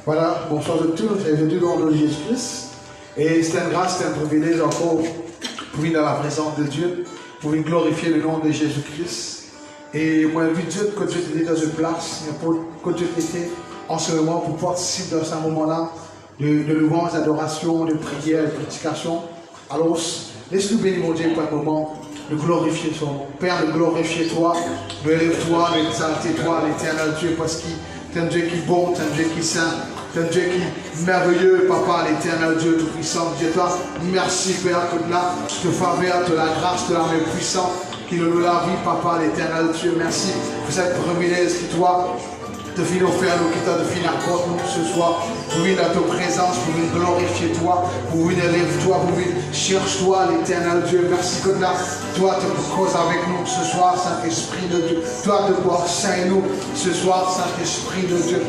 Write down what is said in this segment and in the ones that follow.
Voilà, bonsoir à tous, bienvenue dans le nom de Jésus-Christ. Et c'est une grâce, c'est un privilège encore pour venir dans la présence de Dieu, pour venir glorifier le nom de Jésus-Christ. Et moi, vu Dieu, que Dieu était dans une place, que Dieu était en ce moment pour participer dans ce moment-là de louange, d'adoration, de prière, de prédication. Alors, laisse-nous bénir mon Dieu pour un moment, de glorifier son nom. Père, de glorifier toi, de lève-toi, d'exalter toi, l'éternel Dieu, parce que tu es un Dieu qui est bon, tu es un Dieu qui est saint, tu es un Dieu qui est merveilleux, Papa, l'éternel Dieu tout-puissant. Dieu, toi, merci Père, que là, de faveur, de la grâce, de la main puissante, qui nous la vie, Papa, l'éternel Dieu. Merci pour cette privilège qui, toi, de venir offrir nous, qui t'a de venir accorder nous ce soir, pour venir dans ta présence, pour venir glorifier toi, pour venir élève-toi, pour venir cherche-toi, l'éternel Dieu. Merci que là, toi, te cause avec nous ce soir, Saint-Esprit de Dieu. Toi, te conseille nous ce soir, Saint-Esprit de Dieu.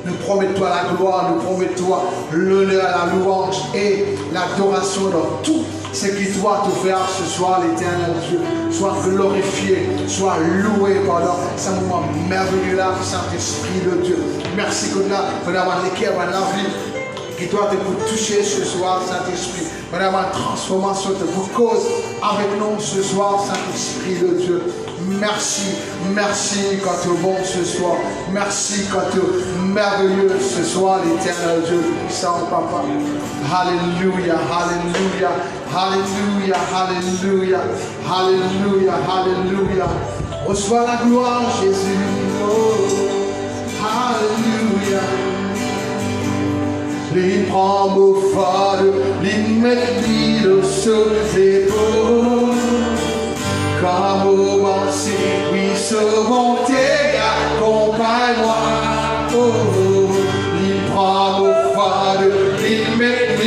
Nous promettons la gloire, nous promettons l'honneur, la louange et l'adoration dans tout ce qui doit te faire ce soir, l'éternel Dieu. Sois glorifié, sois loué pendant ce moment merveilleux là, Saint-Esprit de Dieu. Merci que là, pour avoir les cœurs, la vie qui doit te toucher ce soir, Saint-Esprit. Pour avoir transformation de vos causes avec nous ce soir, Saint-Esprit de Dieu. Merci, merci quand tu es bon ce soir. Merci quand tu es merveilleux ce soir, l'éternel Dieu puissant, Papa. Alléluia, alléluia, alléluia, alléluia, alléluia, alléluia. Reçois la gloire, Jésus. Oh, alléluia. Les prends au phare, les mettent le sur les épaules. Comme au passé, oui, ce monté, accompagne-moi. Oh, il prend au phare, il met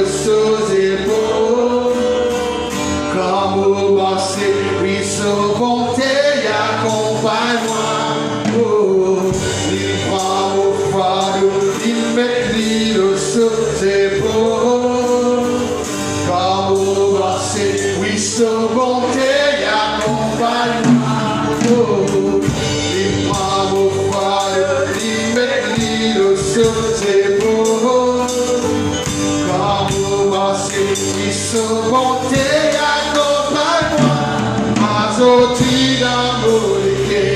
sur les épaules. Comme au passé, oui, ce monté, accompagne-moi. Oh, il prend au phare, il met sur les épaules. Comme au passé, oui, ce monté. Monte accompagne-moi, Azoti d'Amolike,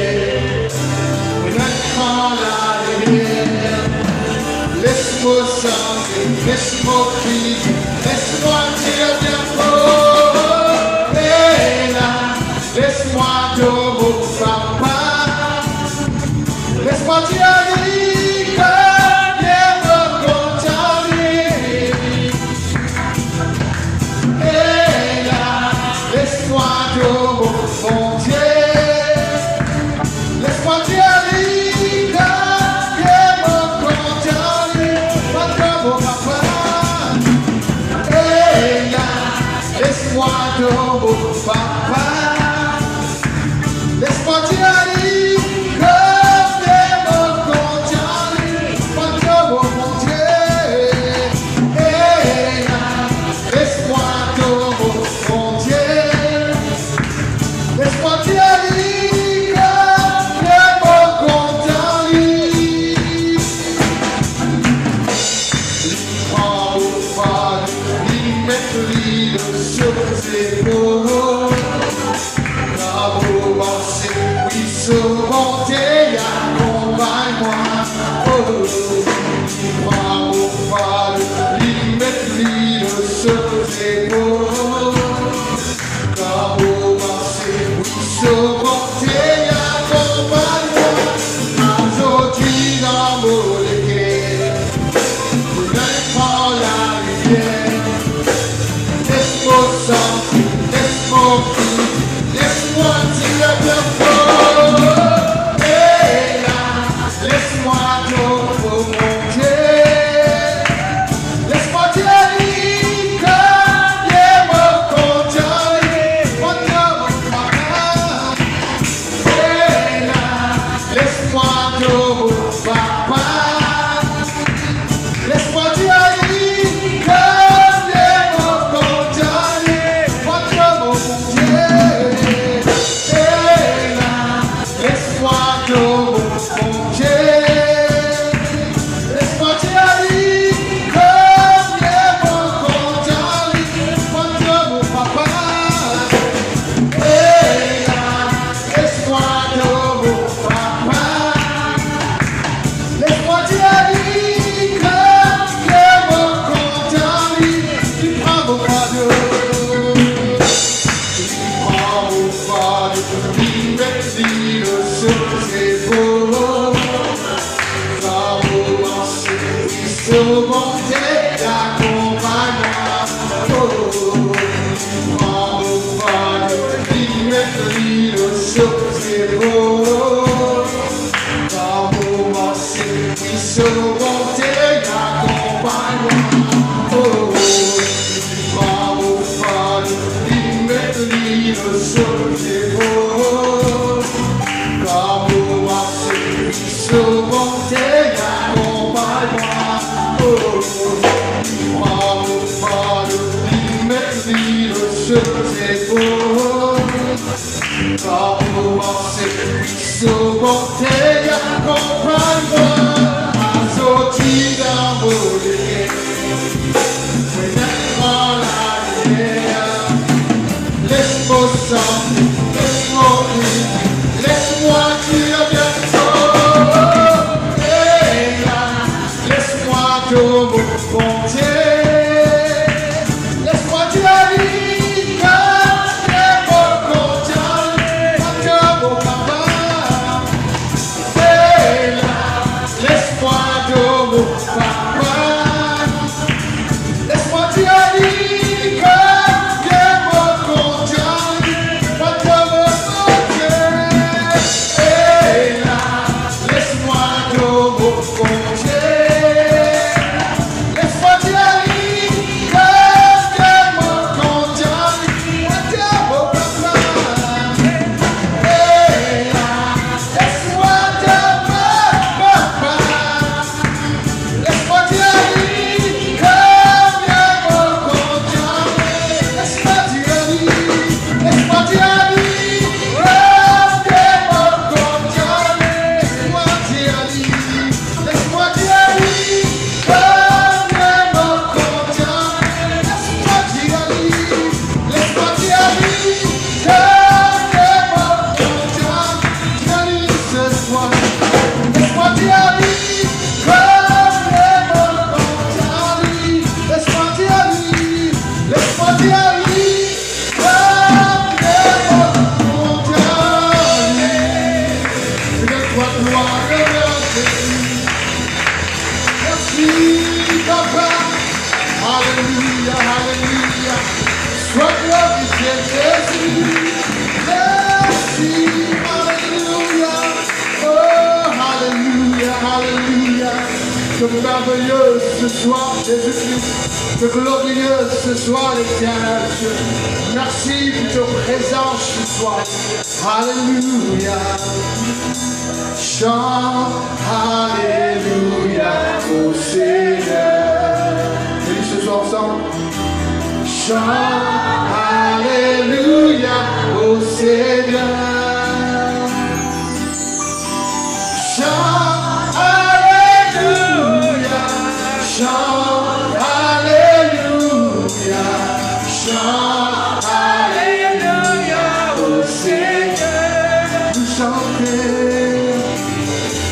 prends la lumière, laisse-moi chanter, laisse-moi crier, laisse-moi dire bien fort, et là, laisse-moi dommer papa, laisse-moi dire Merveilleux ce soir, Jésus-Christ, que glorieux ce soir, l'éternel Dieu. Merci pour ta présence ce soir. Alléluia. Chante, Alléluia au Seigneur. Et ce soir ensemble. Chante, Alléluia au Seigneur. Chante, chante, Alléluia, chante, Alléluia au Seigneur. Vous chantez,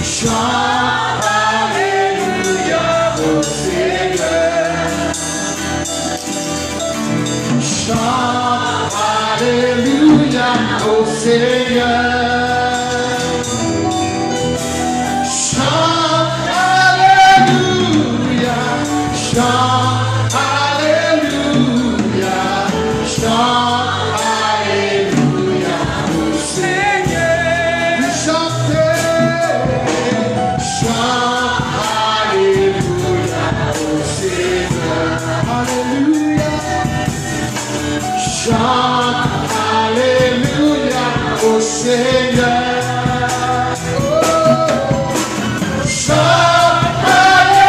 chante, Alléluia au Seigneur. Chante, Alléluia au Seigneur. Chante, Alléluia, chante, Alléluia au Seigneur. Vous chantez, chante, Alléluia au Seigneur. Alléluia, chante, Alléluia au Seigneur. Chante, Alléluia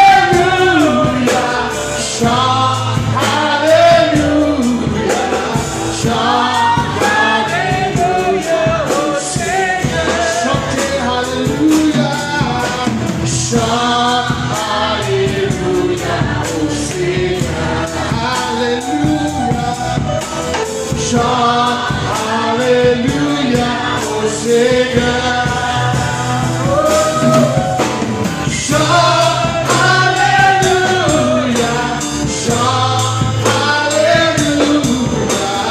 au Seigneur. Chante, Alléluia, chante, Alléluia,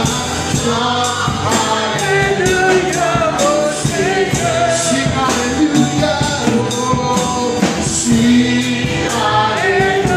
chante, Alléluia au Seigneur. Sing Alléluia, oh, sing Alléluia.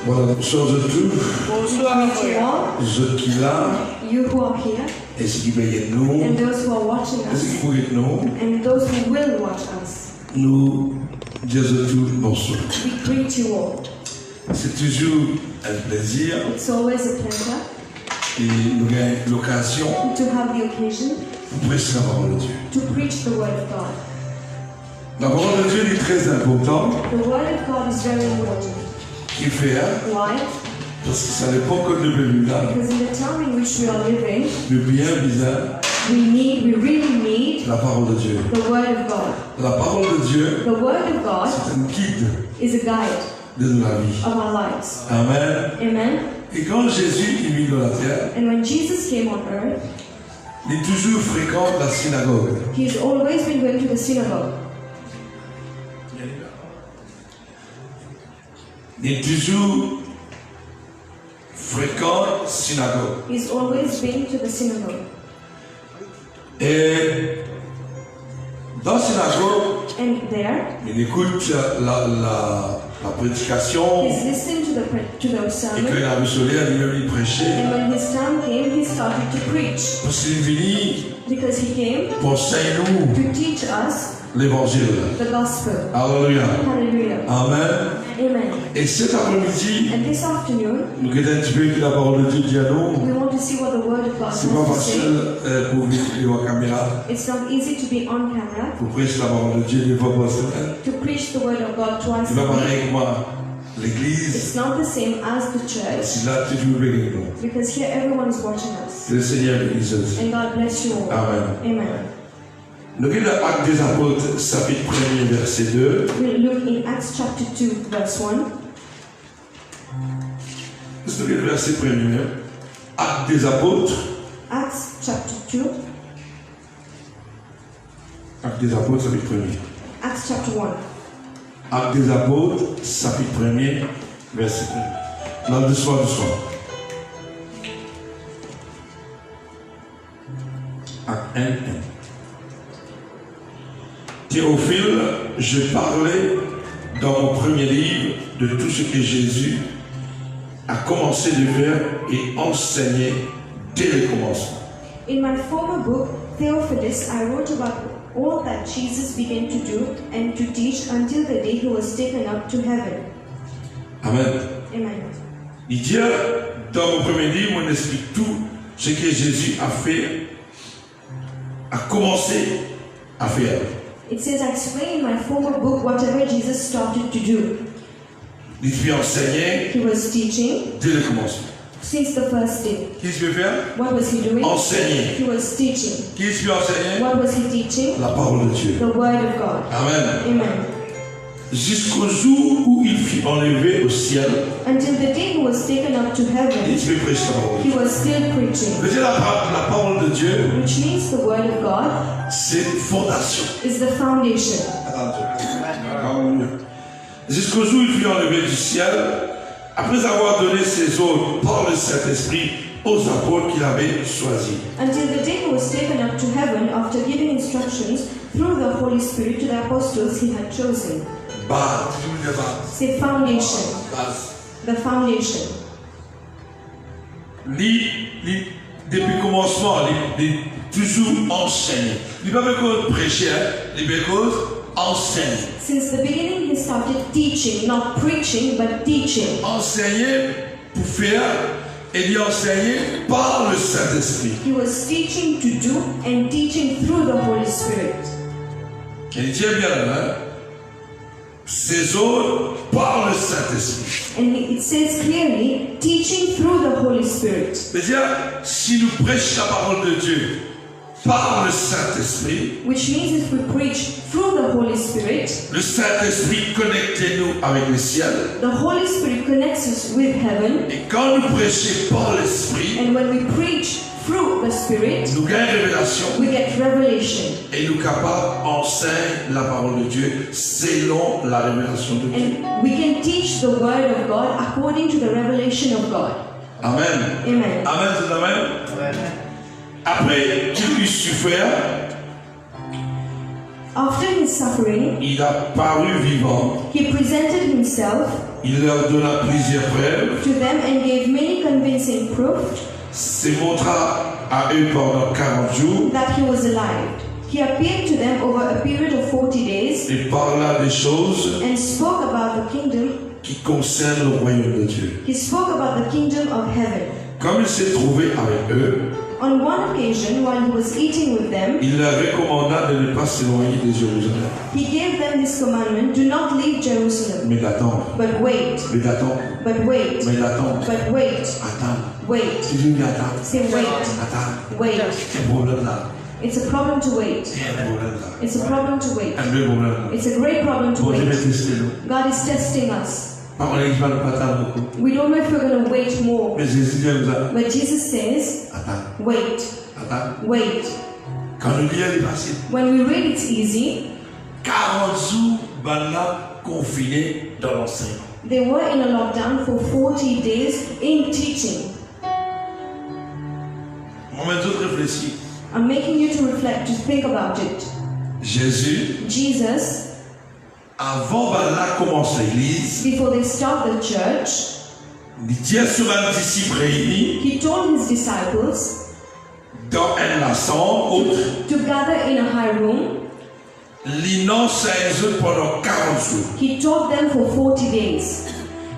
Voilà, bonsoir de tous. Bonsoir to all. Ceux qui là, You who are here, et ceux qui veillent nous, and those who are watching et ceux qui us, pourraient nous, and those who will watch us. nous disons tous bonsoir. We greet you all. C'est toujours un plaisir It's always a pleasure et nous avons l'occasion to have the occasion de prêcher la parole de Dieu. to preach the word of God. La parole de Dieu est très importante. The word of God is very important. Qui fait, hein? Why? Parce que ça dépend que de là. Because in the time in which we are living, Le bien bizarre, we really need la parole de Dieu. the word of God. La parole de Dieu, The word of God c'est un guide is a guide de la vie. of our lives. Amen. Amen. Et quand Jésus est venu dans la terre, And when Jesus came on earth, il est toujours fréquent la synagogue. he's always been going to the synagogue. Il est toujours fréquent synagogue. He's always been to the synagogue. Et dans la synagogue, And there, il écoute la prédication he's listening to the et quand sermon. il a reçu il prêchait. And when his time came, he started to preach. Parce qu'il est venu Because he came pour enseigner nous to teach us l'évangile. the gospel. Alléluia. Hallelujah. Amen. Amen. Et cet après-midi, And this afternoon, nous regardons un petit peu que la parole de Dieu dit à nous. we want to see what the word of God has C'est pas to facile say. pour vivre la caméra, It's not easy to be on camera, pour prêcher la parole de Dieu une fois par semaine. to preach the word of God twice C'est pas a week. pareil que moi. L'église, It's not the same as the church, c'est là toujours avec nous. because here everyone is watching us. C'est le Seigneur l'église. And God bless you all. Amen. Amen. Nous regardons Actes des Apôtres, chapitre 1er, verset 2. We'll look in Acts chapter 2, verse 1. Nous regardons le verset 1er. Actes des Apôtres. Acts chapter 2, Actes des Apôtres, chapitre 1er. Acts chapter 1. Actes des Apôtres, chapitre 1er, verset 1. Dans le soir du soir. Acte 1, 1. Théophile, je parlais dans mon premier livre de tout ce que Jésus a commencé de faire et enseigner dès le commencement. In my former book, Theophilus, I wrote about all that Jesus began to do and to teach until the day he was taken up to heaven. Amen. Amen. Il dit, dans mon premier livre, on explique tout ce que Jésus a fait, a commencé à faire. It says, I explain in my former book whatever Jesus started to do. Il fait enseigner He was teaching dès le commencement. since the first day. Qu'est-ce qu'il veut faire? What was he doing? Enseigner. He was teaching. Qu'est-ce qu'il veut enseigner? What was he teaching? La parole de Dieu. The word of God. Amen. Amen. Jusqu'au jour où il fut enlevé au ciel, Until the day he was taken up to il heaven, fait prêcher la parole. he was still preaching. Veut dire la parole de Dieu, Which means the word of God c'est une fondation. is the foundation. Jusqu'au jour où il fut enlevé du ciel, après avoir donné ses ordres par le Saint-Esprit aux apôtres qu'il avait choisis. Until the day he was taken up to heaven after giving instructions through the Holy Spirit to the apostles he had chosen. Base, toujours des bases. Say foundation. Base. The foundation. Depuis le commencement, il toujours enseigné. Il ne peut pas prêcher, il peut enseigner. Since the beginning he started teaching, not preaching, but teaching. Enseigner pour faire et lui enseigner par le Saint-Esprit. He was teaching to do and teaching through the Holy Spirit. Il tient bien la main. Ses ordres par le Saint-Esprit. And it says clearly, teaching through the Holy Spirit. C'est-à-dire, si nous prêchons la parole de Dieu par le Saint-Esprit, Which means if we preach through the Holy Spirit, le Saint-Esprit connectez-nous avec le ciel. the Holy Spirit connects us with heaven. Et quand nous prêchons par l'Esprit, And when we preach through the Spirit, nous gagnons révélation we get revelation. et nous capables d'enseigner la parole de Dieu selon la révélation de Dieu. And we can teach the word of God according to the revelation of God. Amen. Amen. Amen, c'est amen. Après qu'il eut souffert, After his suffering, il a paru vivant. he presented himself Il leur donna plusieurs preuves, to them and gave many convincing proofs se montra à eux pendant 40 jours that he was alive. He appeared to them over a period of 40 days et parla des choses and spoke about the kingdom. qui concernent le royaume de Dieu. He spoke about the kingdom of heaven. Comme il s'est trouvé avec eux, On one occasion, while he was eating with them, il leur recommanda de ne pas s'éloigner de Jérusalem, he gave them this commandment: do not leave Jerusalem, mais d'attendre, but wait, mais d'attendre, but wait, mais d'attendre, but wait, attendre. wait. Tu dis attendre, Say wait, attendre. wait. C'est un problème là. It's a problem to wait. C'est un problème là. It's a problem to wait. Un vrai problème là. It's a great problem to Bon, Dieu va wait. tester nous. God is testing us. Par contre, il va ne pas attendre beaucoup. We don't know if we're going to wait more. Mais Jésus dit comme ça. But Jesus says, Attends, wait, attends. wait. Quand nous lisons, il est facile. When we read, it's easy. 40 jours, Bala confiné dans l'enseignement. They were in a lockdown for 40 days in teaching. On va tout réfléchir. I'm making you to reflect, to think about it. Jésus, Jesus, avant Bala commence l'église, before they start the church, il tient sur un disciple réuni he told his disciples dans un assemblée autre. to gather in a high room. L'innocent enseigne pendant 40 jours. He taught them for 40 days.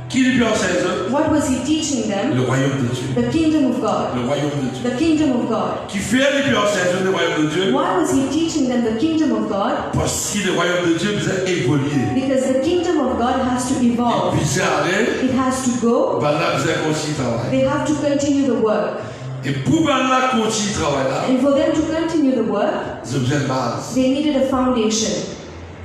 Qui lui enseigne? What was he teaching them? Le royaume de Dieu. The kingdom of God. Le royaume de Dieu. The kingdom of God. Qui fait lui enseigne le royaume de Dieu? Why was he teaching them the kingdom of God? Parce que le royaume de Dieu doit évoluer. Because the kingdom of God has to evolve. Puis c'est aller, It has to go. Bala doit continuer à travailler. They have to continue the work. Et pour Bala continuer à travailler là, And for them to continue the work, c'est besoin de base. they needed a foundation.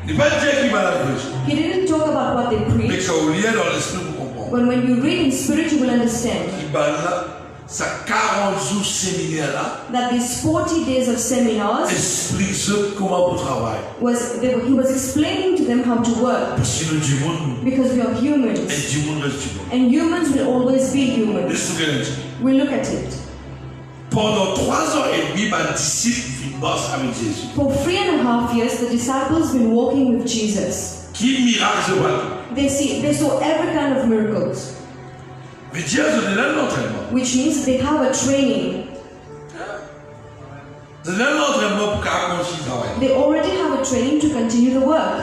Il ne va pas dire qu'il va la prêcher. He didn't talk about what they Mais preached, quand on lit dans l'esprit, vous comprenez. but when you read in spirit, you will understand. Il Bala ça 40 jours séminaire là, that these 40 days of seminars explique comment vous travaillez. he was explaining to them how to work, Parce que nous du monde, because we are humans et du monde reste du monde. and humans will always be humans. Laissez-nous dire. We look at it. Pendant 3 ans et demi, ma disciple marche avec Jésus. For 3.5 years, the disciples been walking with Jesus. Qui miracle je vois? They saw every kind of miracles, Mais Dieu a donné un entraînement. which means they have a training. Donné un entraînement pour qu'on continue le travail. They already have a training to continue the work.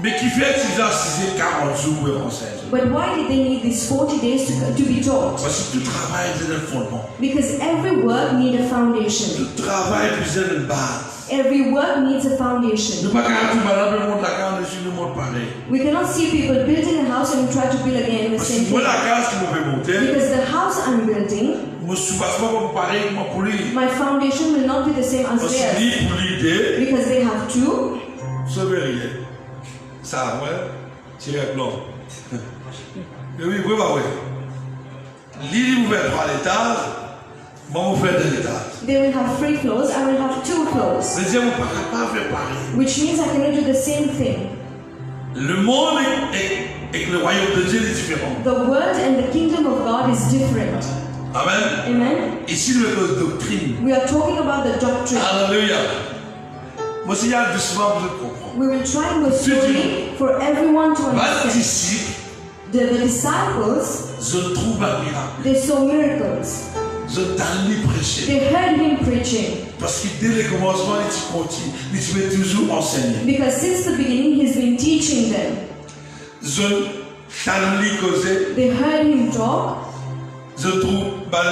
Mais qui fait qu'ils ont 40 jours pour enseigner. But why did they need these 40 days to be taught? Parce que tout travail c'est un fondement. Because every work needs a foundation. Tout travail c'est une base. Every work needs a foundation. Nous ne pouvons pas tout malade le monde la case sur le monde pareil. We cannot see people building a house and try to build again the Parce same que moi thing. la case qui me fait monter, Because the house I'm building, moi sous-bassement comme pareil moi pour lui. my foundation will not be the same as Parce que theirs. lui pour l'idée, Because they have two. sauver rien. Ça ouais, tirer blanc. Mais oui, vous pas ouais. Lui vous fait 3 étages, moi vous faites 2 étages. They will have 3 floors, I will have 2 floors. Mais Dieu vous pas capable de faire pareil. Which means I cannot do the same thing. Le monde et le royaume de Dieu est différent. The world and the kingdom of God is different. Amen. Amen. Ici, nous avons une doctrine. We are talking about the doctrine. Alléluia. Moi, s'il y a doucement, vous comprendre. We will try to go slowly for everyone to Les understand. disciples, The disciples, je trouve un miracle. they saw miracles. Je t'en ai prêché. They heard him preaching. Parce que dès le commencement, il continue. Il te toujours enseigner. Because since the beginning, he's been teaching them. Je t'en ai causé. They heard him talk. Je trouve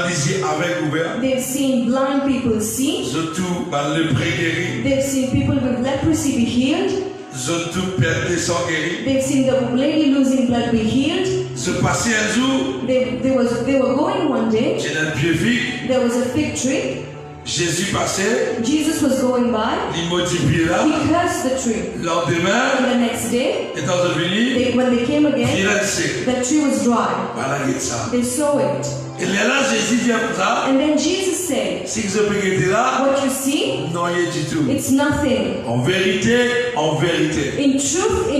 les yeux avec ouvert. They've seen blind people see. Je trouve le pré guéri. They've seen people with leprosy be healed. Je trouve perdre des sangs guéri. They've seen the lady losing blood be healed. Je passais un jour. They were going one day. J'ai un pied figue. There was a fig tree. Jésus passait. Jesus was going by. Il multipliait là. He cursed the tree. Lendemain, And the next day, étant venu, when they came il again, a dit, the tree was dry. voilà, il ça. They saw it. Et là, Jésus dit comme ça, And then Jesus said, si vous avez été là, what you see, non, il y a du tout. it's nothing. En vérité, en vérité. In truth,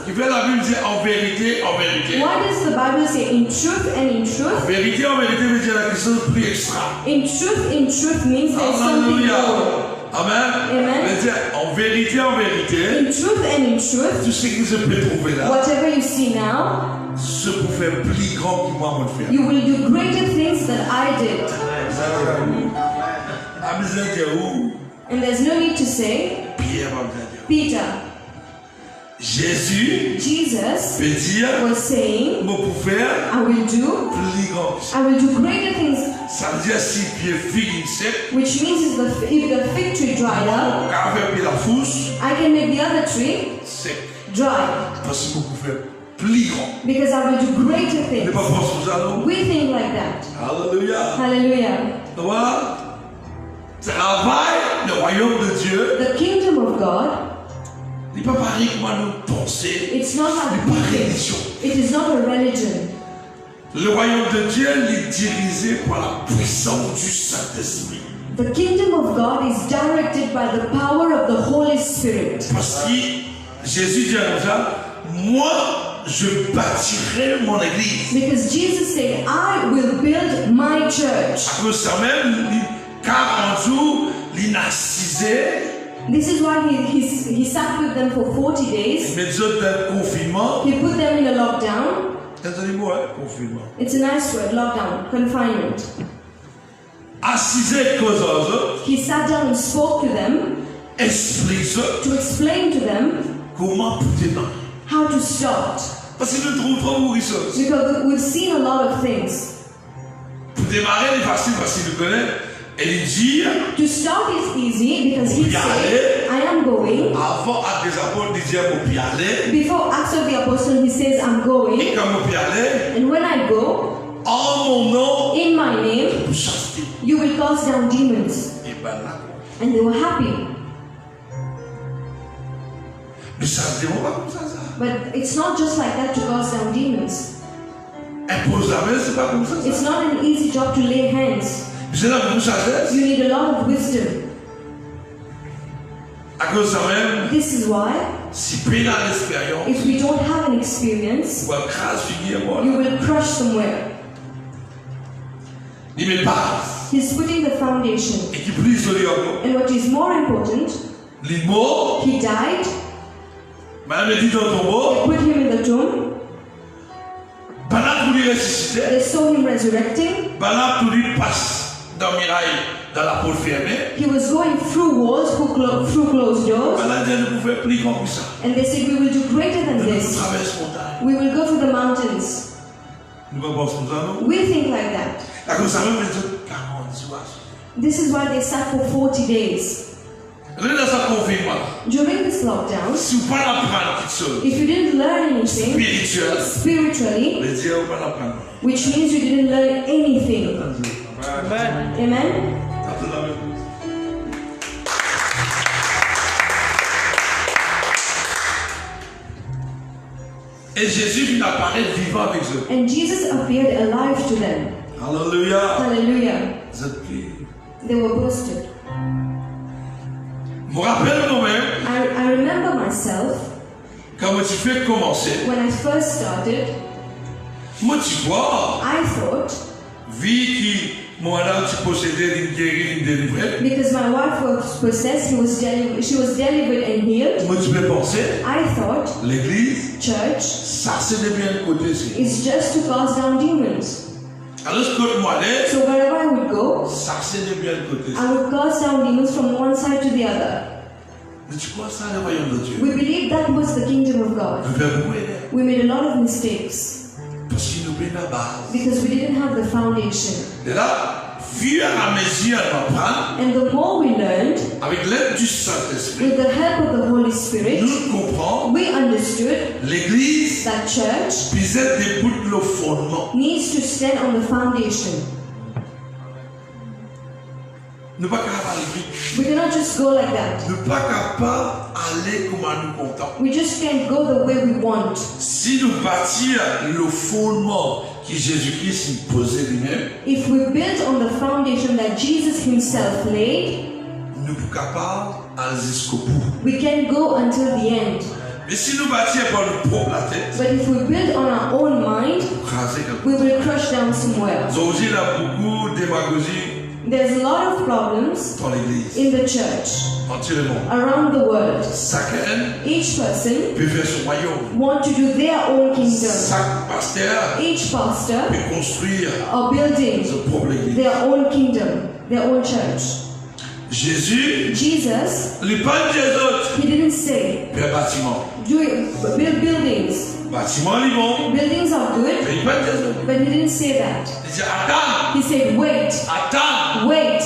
Qui fait la Bible dit en vérité, en vérité. why does the Bible say in truth and in En truth? vérité veut dire quelque chose de plus extra. In truth means there's something Alléluia. more. Amen. Amen. Veut dire en vérité, In truth and in truth, tout ce que je peux trouver là, whatever you see now, je peux faire plus grand que moi, mon frère. you will do greater things than I did. La misère de où? And there's no need to say, Pierre va dire. Peter, Jésus Jesus peut dire, was saying, moi pour faire I will do plus grand. greater things, Ça veut dire si Pierre figue sec, which means if the fig tree dried up, car faire puis la fousse I can make the other tree sec. dry, Parce que vous faire plus grand. because I will do greater Ne things. pas penser aux anneaux. We think like that. Alléluia. Hallelujah. Voilà. Travail, le royaume de Dieu, The kingdom of God, n'est pas pareil comment nous penser. it's not like n'est pas we religion. think. It is not a religion. Le royaume de Dieu est dirigé par la puissance du Saint-Esprit. The kingdom of God is directed by the power of the Holy Spirit. Parce que Jésus dit à ça, moi, je bâtirai mon église. Because Jesus said, I will build my church. À cause de ça même, 40 jours, il n'a cisé. This is why he sat with them for 40 days. Mais d'autres dans le confinement. He put them in a lockdown. Entendez-moi, confinement. It's a nice word, lockdown, confinement. Assisé cause aux autres. He sat down and spoke to them Explique to explain to them comment pour démarrer. how to start. Parce que nous trouvons trop beaucoup de choses. Because we've seen a lot of things. Pour démarrer, c'est facile parce qu'il le connaît. Et il dit, To start is easy because he said, I am going. avant Actes des Apôtres, il dit, mon pied aller. Before Acts of the Apostle, he says, I'm Et going. quand mon pied aller, And when I go, en mon nom, in my name, vous chastez. you will cast down demons. Et ben là, And they were happy. mais ça ne démarre pas comme ça. But it's not just like that to cast down demons. impose la main, c'est pas comme ça. It's not an easy job to lay hands. C'est là pour sagesse. You need a lot of wisdom. À cause de ça même, This is why, si peine à l'expérience, if we don't have an experience, on va craser figure moi. you will crush somewhere. Il me parle. He's putting the foundation. Et qui plus isolé encore. And what is more important, Les mots, he died, madame me dit dans ton mot, they put him in the tomb, pendant que tu ressuscitais, they saw him resurrecting. pendant que tu passes dans le mirail, dans la porte fermée, He was going through walls, through closed doors, pendant que Dieu ne pouvait plus comme ça. and they said, we will do greater than Nous this. traversons montagne. We will go to the mountains. Nous ne pensons pas ça, non? We think like that. À cause de ça même, me dit 40 jours. This is why they sat for 40 days. Là, dans ce confinement, During this lockdown, si vous ne pouvez pas apprendre quelque chose if you didn't learn anything spirituel, spiritually, le Dieu ne peut pas apprendre. which means you didn't learn anything. Amen. Amen? Ça, c'est la même chose. Et Jésus vient apparaître vivant avec eux. And Jesus appeared alive to them. Alléluia. Hallelujah. Vous êtes pris. They were boasted. Je me rappelle moi-même, I remember myself quand moi tu fais commencer, when I first started, moi tu vois, I thought, vu que mon madame tu possédais une guérie, une délivrée, because my wife was possessed, she was delivered and healed, moi tu peux penser, I thought l'église, church ça c'est de bien le côté ici. is just to cast down demons. Alors ce que moi là, So wherever I would go, ça c'est de bien le côté ici. I would cast down demons from one side to the other. Mais tu crois ça le royaume de Dieu? We believed that was the kingdom of God. On fait beaucoup erreur. We made a lot of mistakes Parce qu'il nous met la base. because we didn't have the foundation. Et là, fur et à mesure on apprend, And the more we learned, avec l'aide du Saint-Esprit, with the help of the Holy Spirit, nous comprenons we understood l'église that church pisait debout le fondement. needs to stand on the foundation. Nous ne pas capable d'aller. We cannot just go like that. Nous pas capable d'aller comme nous comptons. We just can't go the way we want. Si nous bâtir le fondement que Jésus-Christ posait lui-même, If we build on the foundation that Jesus himself laid, nous sommes capables d'aller jusqu'au bout. we can go until the end. Mais si nous bâtir par le propre la tête, But if we build on our own mind, craser quelque we will crush down somewhere. chose. Aujourd'hui, il y a beaucoup de démagogie There's a lot of problems dans l'église, in the church, entièrement. around the world. Chacun Each person peut faire son royaume. want to do their own kingdom. Chaque pasteur Each pastor peut construire are building son propre église. their own kingdom, their own church. Jésus, Jesus, il n'est pas des autres. he didn't say, Il y a un bâtiment. build buildings. Bâtiment, il est bon. Buildings are good, Mais il n'est pas des autres. but he didn't say that. Il dit attends, He said, wait, attends. wait.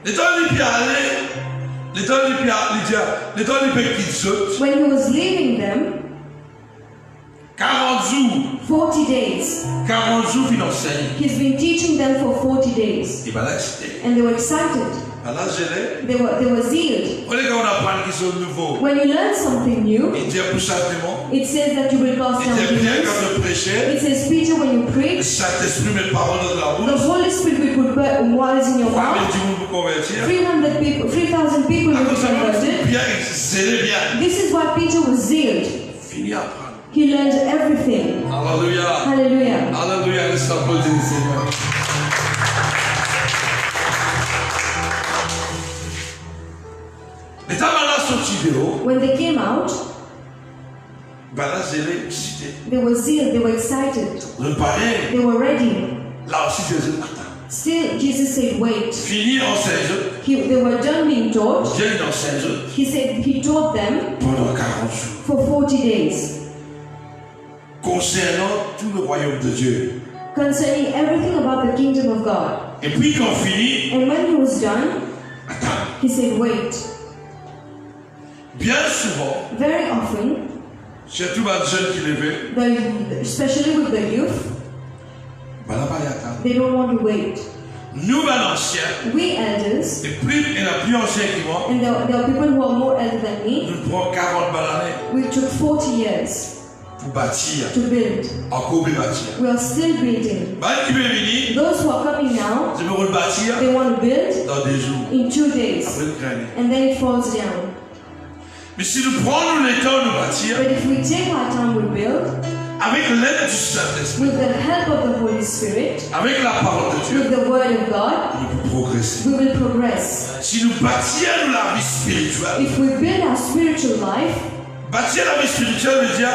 Le temps il peut aller, le temps il peut aller, le temps il peut qu'il saute. When he was leaving them, 40 jours, 40 days, 40 jours il enseigne. he's been teaching them for 40 days. Il va l'exciter. And they were excited. Alors je l'ai. They were zealed. On est quand on apprend qu'ils sont nouveaux. When you learn something new, Il dit plus simplement. it says that you will cast Il down dit bien demons. quand on prêchait, It says, Peter, when you le preach, Saint-Esprit met parole dans la the bouche. Holy Spirit will put words in your 3 000 mouth. gens pour convertir. 300 people, 3,000 people will Alors be ça va converted. bien, c'est bien. This is why Peter was zealed. Fini à apprendre. He learned everything. Alléluia. Hallelujah. Alléluia, laisse applaudir le Seigneur. Mais t'as malade sorti de haut, When they came out, ben là, je l'ai excité. they were zealed, they were excited, Le pareil, they were ready. là aussi, Jésus attends. Still, Jesus said, wait. Fini en 16 jours. They were done being taught. Viens dans 16 jours. He said he taught them Pendant 40 jours. for 40 days Concernant tout le royaume de Dieu. concerning everything about the kingdom of God. Et puis quand finit, And when he was done, attends. he said, wait. Bien souvent, Very often, surtout les jeunes qui levaient, especially with the youth, ben là, il attend. they don't want to wait. Nous, ben anciens, We elders, et plus, il y en a plus anciens qui moi, and there are people who are more elder than me, nous prenons 40 bananes. we took 40 years. pour bâtir. to build. Encore plus bâtir. We are still building. Bah, qui veut venir, Those who are coming now, je veux bâtir they want to build dans 2 jours. in 2 days, Après le crâne. and then it falls down. Mais si nous prenons le temps de bâtir, But if we take our time, we build avec l'aide du Saint-Esprit, with the help of the Holy Spirit, avec la parole de Dieu, with the Word of God, nous pouvons progresser. we will progress. Si nous bâtissons la vie spirituelle, If we build our spiritual life, bâtir la vie spirituelle veut dire,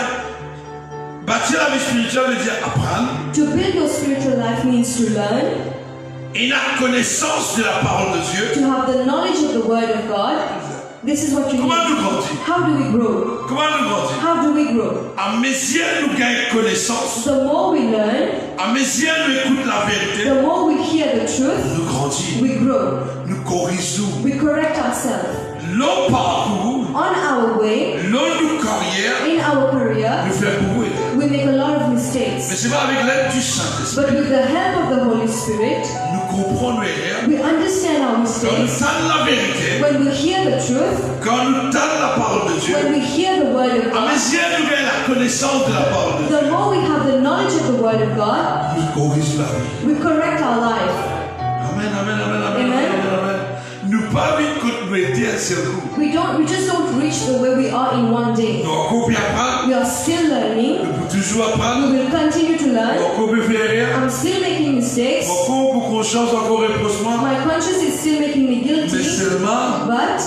apprendre to build your spiritual life means to learn, et la connaissance de la parole de Dieu. to have the knowledge of the Word of God. This is what you Comment need. nous grandir? How do we grow? Comment nous grandir? How do we grow? À mesure nous gagnons connaissance, The more we learn, à mesure nous écoutons la vérité, the more we hear the truth, nous grandissons, we grow. nous corrigeons. We correct ourselves. L'eau parcours, On our way, l'eau nous carrière, in our career, nous fait beaucoup. we make a lot of Mais mistakes. c'est pas avec l'aide du Saint-Esprit. But with the help of the Holy Spirit, Nous comprenons les erreurs. we understand our Quand nous mistakes. tendons la vérité, When we hear the truth, quand nous tendons la parole de Dieu, when we hear the Word of à God, mesure nous gagnons la connaissance de la parole de Dieu, the more we have the knowledge of the Word of God, nous corrigeons la vie. we correct our life. Amen, amen, amen, amen, Amen. amen, amen. Nous pas vite continuer un seul coup. We just don't reach the way we are in one day. Nous encore bien apprendre, We are still learning. nous pouvons toujours We apprendre, will continue to nous learn. encore bien faire rien, I'm still making mistakes. encore pour conscience, encore reprochement, My conscience is still making me mais guilty, seulement, but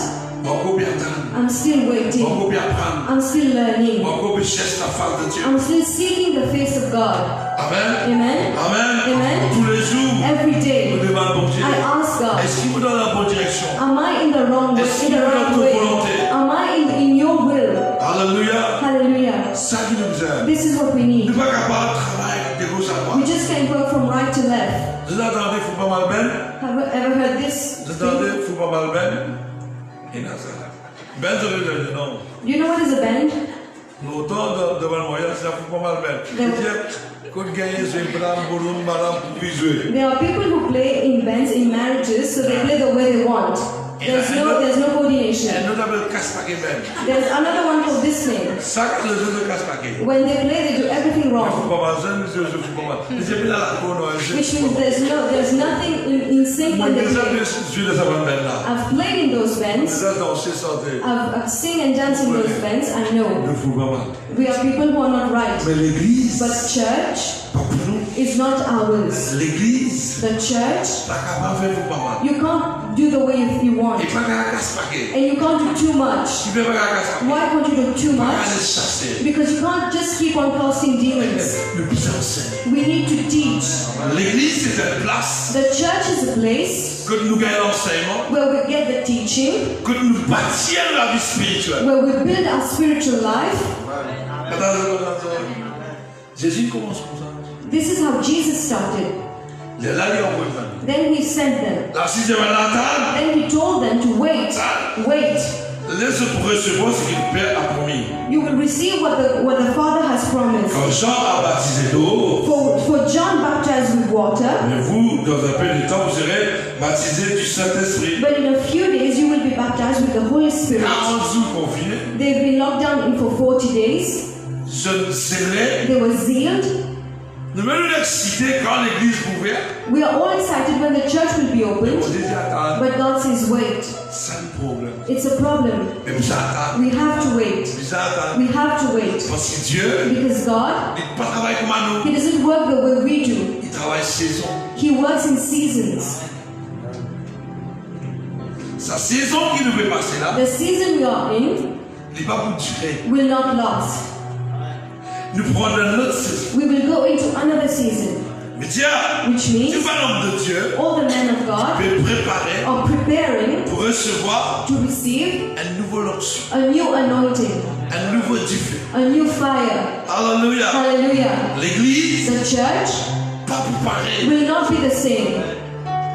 encore bien attendre, I'm still waiting. encore bien apprendre, I'm still learning. encore bien chercher la face de Dieu. I'm still seeking the face of God. Amen. Amen. Amen. Amen. Tous les jours, Every nous day, demandons Dieu, I ask God, est-ce qu'il vous donne la bonne direction? am I in the wrong way? Est-ce In qu'il the vous right donne way? ta volonté? Am I in your will? Alléluia. Hallelujah. Ça qui nous aide. This is what we Nous need. ne sommes pas capables de travailler de gauche à We droite. just can't work from right to left. Vous attendez, il ne faut pas mal ben. Have you ever heard this? Vous thing? attendez, il ne faut pas mal ben. Et là, ça. Ben, je vais dire non. Do you know what is a band? L'autant devant le moyen, c'est la faut pas mal ben. Ben. Quand gagner, c'est une brame, boulon, madame, pour jouer. There are people who play in bands in marriages, so they play the way they want. There's no coordination. Et nous avons le casse-paquet ben. There's another one called this name. Ça, c'est le jeu de casse-paquet. When they play, they do everything Il ne wrong, faut pas mal, je ne faut pas mal. J'ai mis dans la cour, non, which means there's nothing in sync moi, when they déjà, play. je suis de cette ben là. I've played in those bands. Déjà, dansé, chanté. I've sing and dance in those bands. I Il know ne faut pas mal. we are people who are not right, Mais l'église, but church pas pour nous. is not ours. L'église, The church, pas capable de faire pas mal. you can't do the way you want, Et pas qu'à casse-paquet. and you can't do too much. Tu peux pas qu'à casse-paquet. Why can't you do too Pas qu'à much? les chasser. Because you can't just keep on casting demons. Le plus enseigné. We need to teach. L'église, c'est une place The church is a place que nous gagnons l'enseignement, where we get the teaching, que nous bâtissons la vie spirituelle. where we build our spiritual life. Jésus commence comme ça. This is how Jesus started. Il est là, il envoie une famille. Then he sent them. La sixième l'attente. Then he told them to wait. Wait. Laisse pour recevoir ce que le Père a promis. You will receive what the Father has promised. Quand Jean a baptisé d'eau, For John baptized with water, mais vous, dans un peu de temps, vous serez baptisés du Saint-Esprit. but in a few days you will be baptized with the Holy Spirit. 40 jours confinés, They've been locked down for 40 days. jeunes zélés. They were sealed. Nous venons d'exciter quand l'église ouverte. We are all excited when the church will be On opened, dit attendre, but God says wait. c'est un problème. It's a problem. Mais vous attendez, We have to wait. vous attendez. We have to wait. Parce que Dieu, Because God, il ne travaille comme à nous. He doesn't work the way we do. Il travaille saison. He works in seasons. Sa saison qui nous fait passer là, The season we are in il n'est pas pour durer. will not last. Nous prenons notre saison. We will go into another season, Mais Dieu, which tu means vas l'homme de Dieu, all the men of God peut préparer are preparing pour recevoir to receive un nouveau onction, a new anointing, un nouveau feu. a new fire. Alléluia. Hallelujah. L'église, The church pas pour pareil. will not be the same.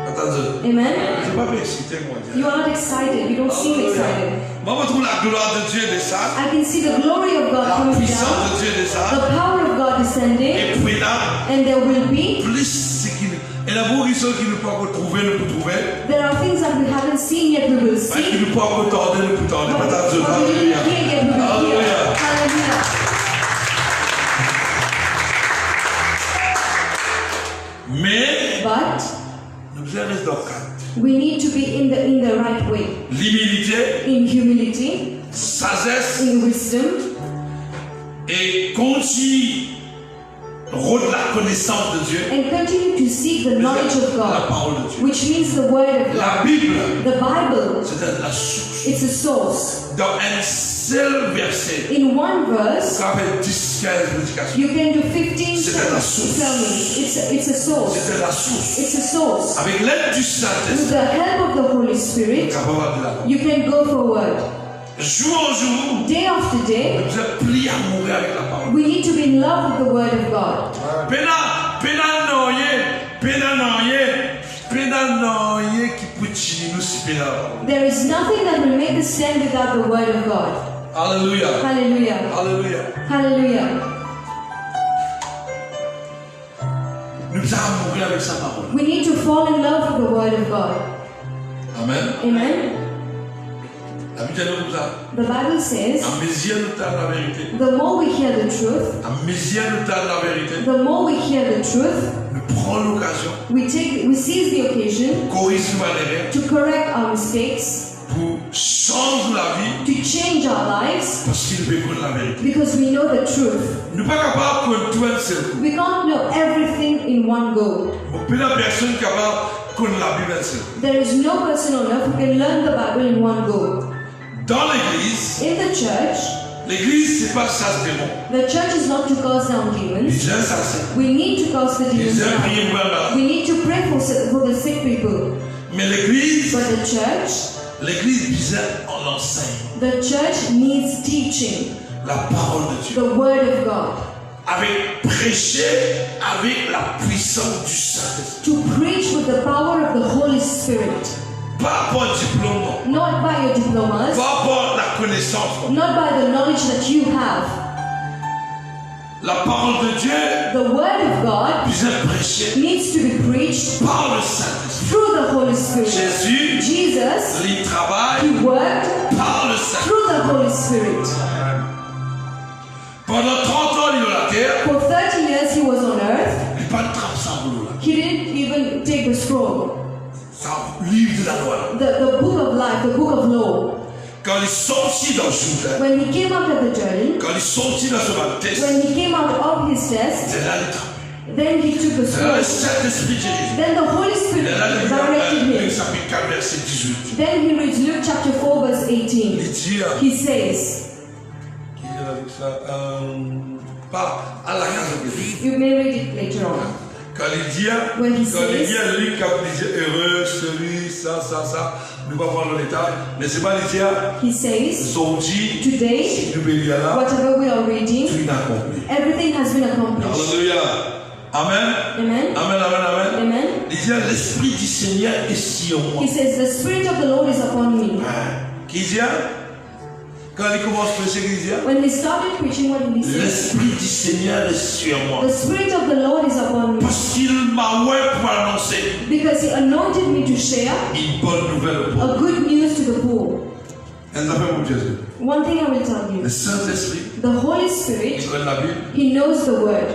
Attendez, Amen. je ne vais pas m'exciter, moi. You are not excited. You don't seem excited. Moi, je trouve la gloire de Dieu de ça, I can see the glory of God la coming puissance down, de Dieu de ça, the power of God descending, et puis là, and there will be. plus ce qui et la guérison qui nous peut encore trouver, nous peut trouver, There are things that we haven't seen yet, we will mais qui see. nous peut encore tendre, nous peut tendre. But we Attendez, didn't alléluia. hear yet, we will hear. Alléluia. Hallelujah. in humility, sagesse in wisdom, et continue rôde la connaissance de Dieu. and continue to seek the knowledge of La God, parole de Dieu. which means the Word of La God. Bible, The Bible, c'est la source. it's a source. Dans un seul verset, In one verse, ça fait 10-15 prédications. you can do 15 C'était la source. sermons. It's a source. C'était la source. It's a source. Avec l'aide du With Saint-Esprit, the help of the Holy Spirit, capable de la you can go forward. jour en jour, Day after day, vous êtes plié à mourir avec la parole. we need to be in love with the Word of God. Qui peut tirer nous si pénal. There is nothing that will make us stand without the Word of God. Alléluia. Hallelujah. Alléluia. Hallelujah. Nous allons mourir avec sa parole. We need to fall in love with the Word of God. Amen. Amen. La Bible nous a. The Bible says, À mesure nous t'a la vérité. the more we hear the truth, À mesure nous t'a la vérité. the more we hear the truth, Nous prenons l'occasion. we seize the occasion Corriger nos erreurs. to correct our mistakes, Pour changer la vie. to change our lives, Parce qu'il veut connaître la vérité. because we know the truth. Nous ne sommes pas capables de tout un seul coup. We can't know everything in one go. Peu de personnes capables de connaître la Bible un seul coup. There is no person on earth who can learn the Bible in one go. Dans l'église, In the church, l'église c'est pas chasse démon. the church is not to cast down demons. Les gens ça c'est. We need to cast the demons Les gens down. prient pour la. We need to pray for the sick people. Mais l'église, But the church vise en enseigne The church needs teaching, la parole de Dieu. the Word of God, Avec prêcher avec la puissance du Saint-Esprit. to preach with the power of the Holy Spirit, Pas par diplôme, not by your diplomas, pas par la connaissance. not by the knowledge that you have. La parole de Dieu The Word of God vise prêcher needs to be preached par le Saint-Esprit. through the Holy Spirit. Jésus, Jesus, il travaille He worked par le Saint-Esprit. through the Holy Spirit. Pendant 30 ans, il est sur la terre. For 30 years He was on earth. Il n'y a pas de trappe sans boulot là. He didn't even take the scroll, C'est un livre de la loi. the book of life, the book of law. Quand il est sorti dans le Jourdain, When He came out of the Jordan, quand il est sorti dans son baptême, when He came out of His test, c'est là le trappe. then He took the C'est là le scroll. Saint-Esprit dirige. Then the Holy Spirit C'est là le directed Luc him. chapitre 4 verset 18. Then he reads Luke chapter 4 verse 18. Il dit, He says, qui dit avec ça, pas à la case de Dieu. you may read it later on. Quand il dit, When he quand il says- dit à Luc, quand il dit heureux, celui, ça, nous ne va pas voir le détail, mais c'est pas le dire, He says, aujourd'hui, today, nous bénis là, whatever we are reading, tout est accompli. everything has been accomplished. Alléluia. Amen. Amen. Amen, amen, amen. Amen. Il dit, l'Esprit du Seigneur est sur moi. He says, the Spirit of the Lord is upon me. Qui dit, quand il commence à prêcher, il dit, When he started preaching, what did he say? l'Esprit du Seigneur est sur moi. The Spirit of the Lord is upon me. Parce qu'il m'a ouais pour annoncer Because he anointed me to share une bonne nouvelle pour a good news to the poor. Elle l'appelle pour Jésus. One thing I will tell Le you, Saint-Esprit, the Holy il Spirit, connaît la Bible he knows the Word.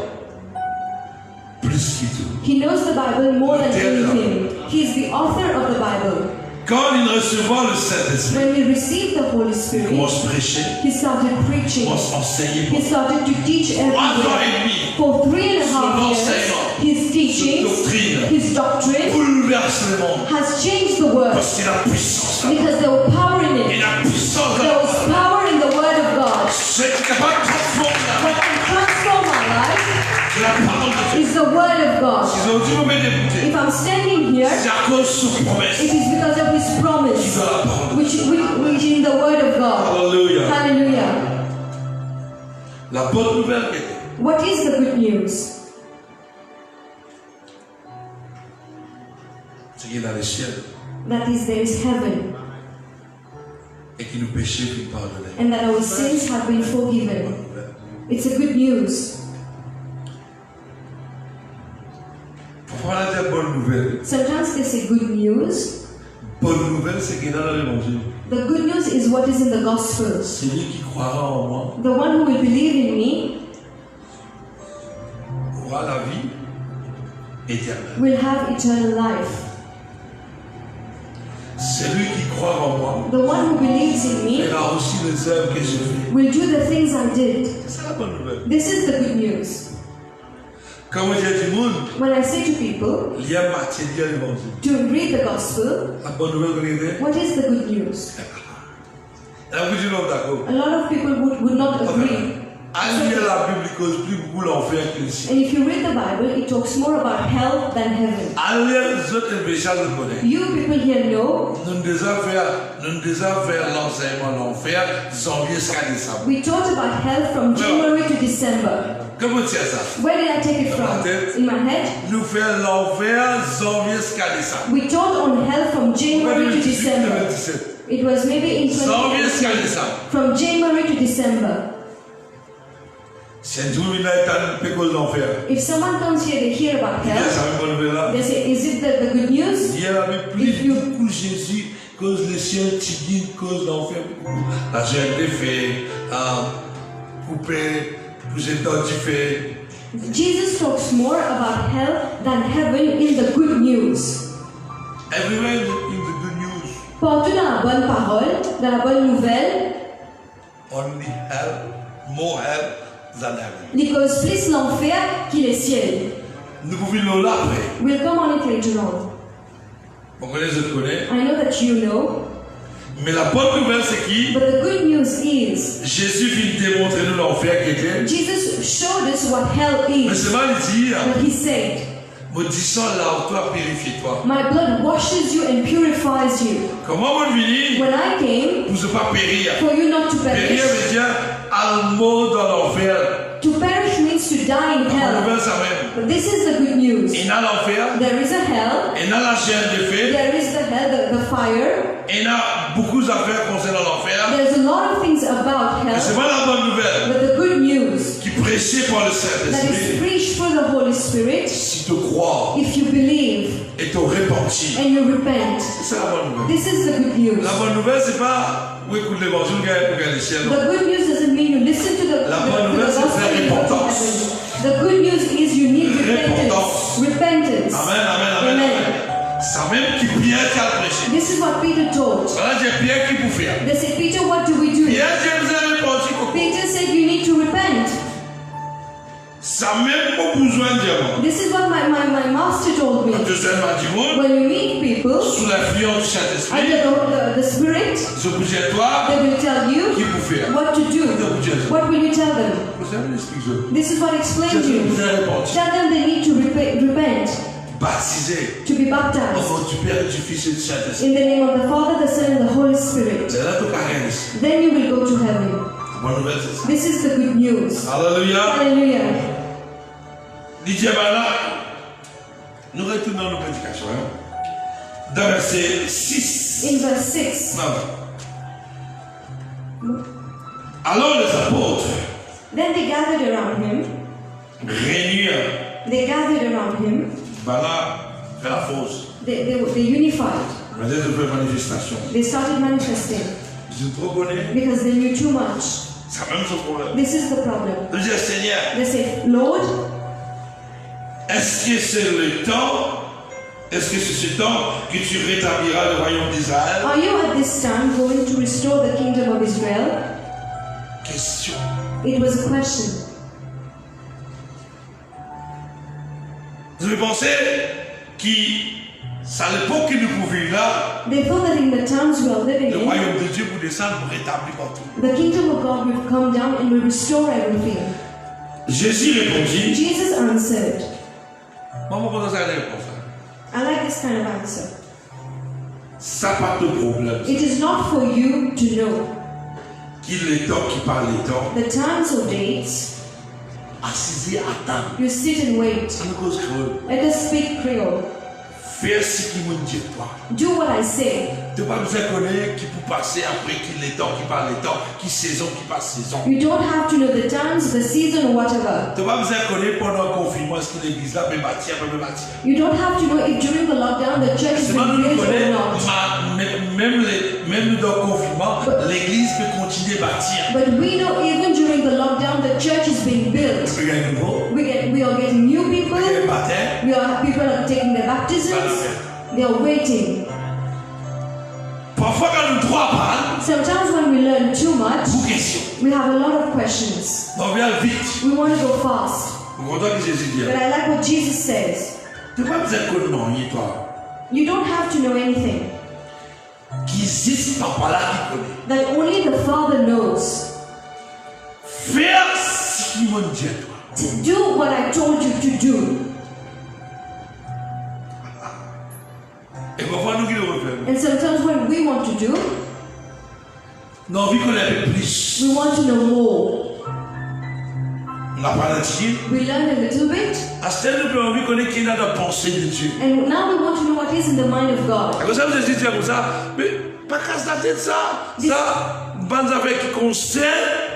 plus qu'il tout. He knows the Bible more than anything. He is the author of the Bible. Quand il recevra le Saint-Esprit, When we received the Holy il Spirit, commence à prêcher, he started il preaching. commence à enseigner. He started to teach 3 ans everywhere. et demi, For 3.5 Son years, enseignement, his teachings, doctrine, his doctrine bouleverse le monde. has changed the world Parce qu'il a puissance. because there was power in Il it. a puissance. There was power in the Word of God. C'est capable de transformer la What vie. can transform my life C'est la parole de Dieu. is the Word of God. Aujourd'hui, vous m'avez débuté. If I'm standing here, C'est à cause de sa promesse. it is because of His Qui promise, dans la parole de Dieu. which in the Word of God. Alléluia. Hallelujah. La bonne nouvelle est What is the good news? c'est qu'il est dans les ciels That is, there is heaven, et que nos péchés furent pardonnés. and that our sins have been forgiven. It's a good news. Pourquoi on a dit bonne nouvelle? Sometimes they say good news. Bonne nouvelle, c'est qu'il est dans l'évangile. The good news is what is in the Gospels. Celui qui croira en moi The one who will believe in me aura la vie éternelle. will have eternal life. Celui qui croire en moi The one who believes in me fera aussi les œuvres que je fais. will do the things I did. C'est ça la bonne nouvelle. This is the good news. Quand moi j'ai du monde, When I say to people il y a matière à l'évangile. to read the gospel, La bonne nouvelle, vous regardez. what is the good news? Là, vous dites non, d'accord. A lot of people would not agree. À lire la Bible, il cause plus beaucoup l'enfer que le ciel. And if you read the Bible, it talks more about hell than heaven. À lire les autres messages, je connais. You people here know Nous devons faire l'enseignement l'enfer, janvier jusqu'à décembre. we taught about hell from January to December. Comment c'est ça? Where did I take it from? In my head? Nous faisons l'enfer, janvier jusqu'à décembre. We taught on hell from January to December. 2017. It was maybe in Janvier jusqu'à 2018. décembre. From January to December. C'est un jour où il a été un peu cause d'enfer. If someone comes here, they hear about Il y a hell. ça, une bonne nouvelle là. They say, is it the good news? Il y avait plus beaucoup Jésus, cause les ciels, Tidine, cause d'enfer. La GND fait, coupé, plus étendu fait. Jesus talks more about hell than heaven in the good news. Everywhere in the good news, Partout dans la bonne parole, dans la bonne nouvelle, only hell, more hell than heaven. il cause plus l'enfer qu'il est ciel. Nous pouvons là après. We'll come on it later on. On connaît, je connais. I know that you know, Mais la bonne nouvelle, c'est qui? but the good news is Jésus vient démontrer nous l'enfer qui était. Jesus showed us what hell Mais is. c'est mal dire, But he said, maudissant lave-toi, purifie-toi. my blood washes you and purifies you. Comment on vient When I came, pour ne pas périr? for you not to Périr perish, veut dire à mort dans l'enfer. to perish means to die in La bonne hell. nouvelle, ça même. But this is the good news. Il y a l'enfer, There is a hell, il y a la chair de feu, there is the hell, the fire. il y a beaucoup d'affaires concernant l'enfer. There's a lot of things about Mais c'est hell, pas la bonne nouvelle but the good news qui prêchait par le that is Saint-Esprit. preached through the Holy Spirit, Si tu crois if you believe et tu repentis, and you repent, c'est ça la bonne nouvelle. this is the good news. La bonne nouvelle, c'est pas où écoute l'évangile, regarde le ciel. non. The good news doesn't mean you listen to the La bonne to nouvelle, the c'est gospel faire and you go to repentance. heaven. The good news is you need Repentance. repentance. Repentance. Amen, amen, amen. Amen. Ça même qui Pierre qui a prêché. This is what Peter taught. Voilà, j'ai Pierre qui pour faire. They said, Peter, what do we do? Pierre, j'ai besoin de repentir. Peter said, you need to repent. Ça même pas besoin de dire. This is what my master told me. Quand tu sais, m'a dit, moi, When you meet people sous l'influence du Saint-Esprit, under the Spirit, je vous dis toi, they will tell qui you pour faire. what to do. What will you tell them? Vous savez l'explique. This is what explained to J'ai you. besoin de repentir. Tell them they need to repent, Baptisé to be au baptized. nom du Père et du Fils et du Saint-Esprit. In the name of the Father, the Son, and the Holy Spirit. C'est là que tu as Then you will go to heaven. bonne nouvelle, c'est ça. This is the good news. Alléluia. Hallelujah. Didier Bala, nous retournons nos prédications. Dans verset 6. In verse 6, Alors les apôtres then they gathered around him. réunirent. They gathered around him. Bala fait la fausse. They unified. Maintenant, de faire manifestation. They started manifesting Je te reconnais. because they knew too much. C'est même son problème. This is the problem. Je dis, Seigneur, They say, Lord, est-ce que c'est le temps? Est-ce que c'est ce temps que tu rétabliras le royaume d'Israël? are you at this time going to restore the kingdom of Israel? Question. It was a question. Vous avez pensé que, à l'époque que nous pouvions là, They thought that in the times we are living le in, royaume de Dieu pour descendre pour rétablir partout. the kingdom of God will come down and will restore everything. Jésus répondit, Jesus answered, maman, comment ça répond ça? I like this kind of answer. Ça pas de problème. It is not for you to know Qu'il est temps, qui parle les temps, the times or dates. assisez à table. You sit and wait. Ça nous cause creux. Let us speak Creole. Fais ce qu'il me dit toi. Do what I say. Tu n'as pas besoin de connaître qui peut passer après qu'il est temps, qui parle les temps, qui saison, qui passe saison. You don't have to know the times, the season, or whatever. Tu n'as pas besoin de connaître pendant le confinement est-ce que l'église là peut bâtir, peut bâtir. You don't have to know if during the lockdown the church is C'est pas being nous built or connaître, not. même dans le confinement, l'église peut continuer à bâtir. But we know even during the lockdown the church is being built. Tu peux gagner nouveau, We are getting new people. tu peux gagner baptême. People are taking their baptisms. They are waiting. Parfois, Parfois, quand nous trop apprendre, Sometimes when we learn too much, beaucoup de questions. we have a lot of questions. On vient vite. We want to go fast. Vous comprenez ce que Jésus dit? But I like what Jesus says. Tu n'as pas besoin de connaître, toi. You don't have to know anything. Qui existe par là qui connaît. That only the Father knows. Faire ce qu'il m'a dit à toi. To do what I told you to do. Et parfois, nous qui le refaisons. And sometimes when we want to do, Nous avons envie qu'on ait plus. we want to know more. On n'a pas l'intime. We learn a little bit, À ce stade, nous avons envie qu'on ait qu'il y a dans la pensée de Dieu. and now we want to know what is in the mind of God. Et comme ça, vous êtes dit comme ça, mais pas casse la tête ça. Ça, bonnes affaires qui concernent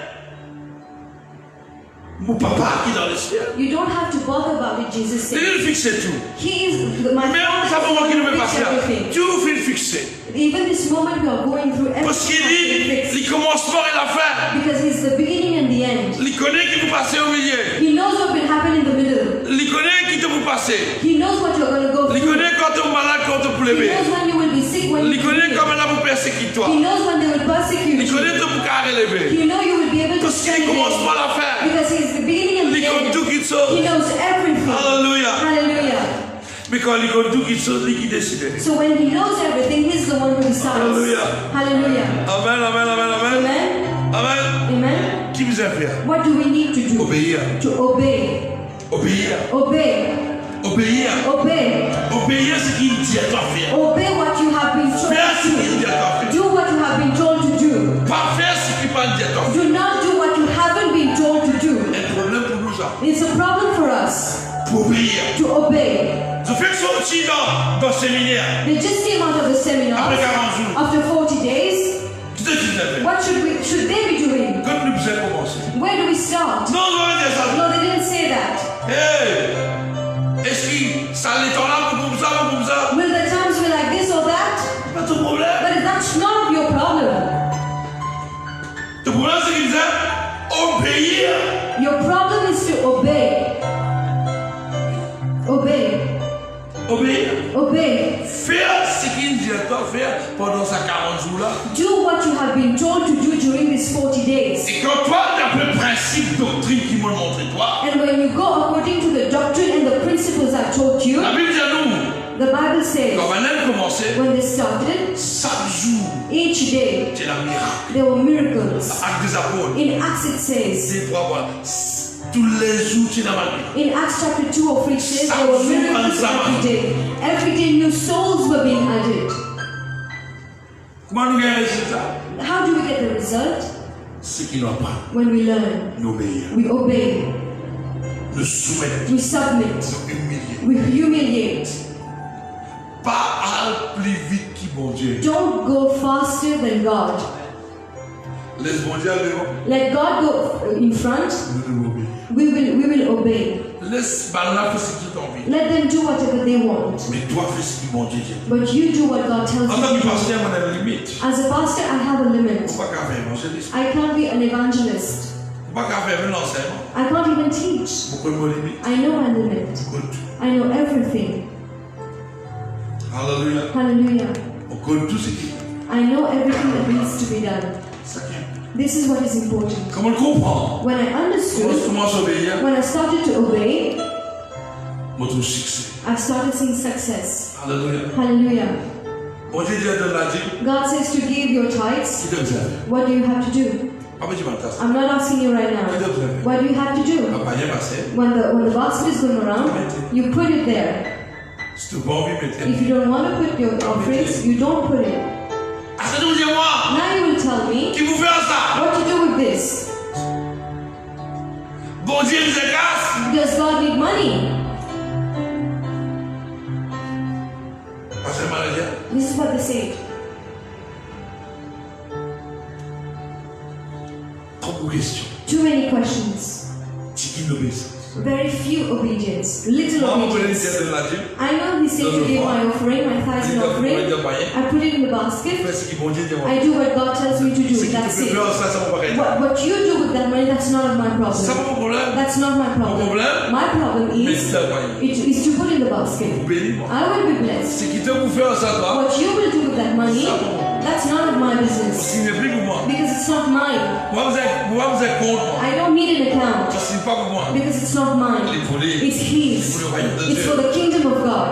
mon papa qui est dans le ciel. You don't have to bother about it, Jesus C'est said. lui le fixer tout. He is my Mais ça Father. va moi qui ne veut pas Fix faire. everything. Tout fait le fixer. Even this moment we are going through Parce qu'il everything dit, has to be le commencement et la fin. fixed, because He's the beginning and the end. Il connaît qui vous passez au milieu. He knows what will happen in the middle. Il connaît qui te vous passez. He knows what you're going to go Il through. connaît quand tu es malade, quand tu es He levé. knows when you will be sick, when Il you will connaît be comment ill. là vous persécute toi. He knows when they will persecute Il you. connaît tout pour qu'à relever. He knows you will be able to Parce qu'il stand commence there. pas la fin. Because He's the beginning and Il the connaît end. tout qui saute. He knows everything. Alléluia. Hallelujah. Mais quand il connaît tout qui saute, il qui décide. So when He knows everything, He's the one who decides. Hallelujah. Hallelujah. Amen, amen, amen, amen. Amen. Amen. Amen. Qui vous a fait? What do we need to do? Obéir. To obey. Obéir. Obey. Obéir. Obey. Obéir ce qu'il dit à toi faire. Obey what you have been told Faire ce to qu'il dit do. à toi faire. Do what you have been told to do. Pas faire ce qu'il pas dit à toi faire. Do not do what you haven't been told to do. Un problème pour nous ça. It's a problem for us Pour obéir. to obey. Je fais sortir dans le séminaire. They just came out of the seminar. Après 40 jours. After 40 days, Tu te dis faire. what should they be doing? Quand nous devons commencer. Where do we start? Non, on va dire ça. No, they didn't say that. Hey! Est-ce que ça l'étend là pour comme ça, comme ça? Will the times be like this or that? Pas ton problème. But that's none of your problem. Ton problème c'est qu'il disait obéir. Your problem is to obey. Obey. Obéir. Obey. Faire ce qu'il dit à toi faire pendant ces 40 jours là. Do what you have been told to do during these 40 days. Et quand toi tu as le principe doctrine qui m'a montré toi, And when you go according to the doctrine and the principles I taught you, la Bible dit à nous, the Bible says quand on commencé, when they started, chaque jour, each day c'est la miracle. there were miracles. Actes des apôtres, In Acts it says, des fois, voilà. Tous les jours, c'est la miracle. in Acts chapter 2 or 3 it says there were miracles every day. Every day new souls were being added. Comment nous gagnons le résultat? How do we get the result? Ce qui nous apprend, When we learn, nous obéir, we obey, nous soumettre, we submit, nous humilier. we humiliate. Pas aller plus vite que bon Dieu. Don't go faster than God. Laisse bon Dieu aller devant, Let God go in front. nous devons obéir. We will obey. Laisse Bala faire ce qu'il t'a envie. Let them do whatever they want. Mais toi, fais ce que bon Dieu dit. But you do what God tells En tant you que to do. pasteur, on a une limite. As a pastor, I have a limit. On ne peut pas faire évangéliste. I can't be an evangelist. On ne peut pas faire un enseignement. I can't even teach. Beaucoup de limites. I know my limit. On connaît tout. I know everything. Alléluia. Hallelujah. On connaît tout ce qui est. I know everything that needs to be done. Ça qui est. This is what is important. Comment le comprendre? When I Comment understood, commence à obéir? when I started to obey, Notre succès. I started seeing success. Alléluia. Hallelujah. Bon Dieu dit à la dîme. God says to give your tithes. Qui te faisait? What do you have to do? Pas petit matin. I'm not asking you right now. What do you have to do? Pas rien passé. When the basket is going around, you put it there. Si tu veux pas envie de mettre. If you don't want to put your offerings, you don't put it. Ah, c'est nous dire moi. Now you will tell me Qui vous fait ça? what to do with this. Bon Dieu nous casse. Does God need money? Parce que maladie. This is what they say. Trop de questions. Too many questions. C'est qui l'obéissance? Very few obedience. Little Moi, on connaît obedience. de la dîme. I know he said to give my offering, my tithes and offering. I put it in the basket. Fais ce qui bon Dieu dit. I do what God tells me to do. Ce qui te That's fait it. peur, ça va pas arrêter. What you do with that money, that's none of my Ça problem. va mon problème. That's not my problem. problème? My problem Mais is c'est la voyée. it is to put in the basket. Bénis-moi. I will be blessed. Ce qui te vous fait ça, toi. What you will do with that money, Ça va mon problème. That's none of my Ce business. qui n'est plus pour moi. Because it's not mine. Pourquoi vous êtes contre moi? I don't need an account. Ça n'est pas pour moi. Because it's not Il mine. est pour lui. It's His. It's for the kingdom of God.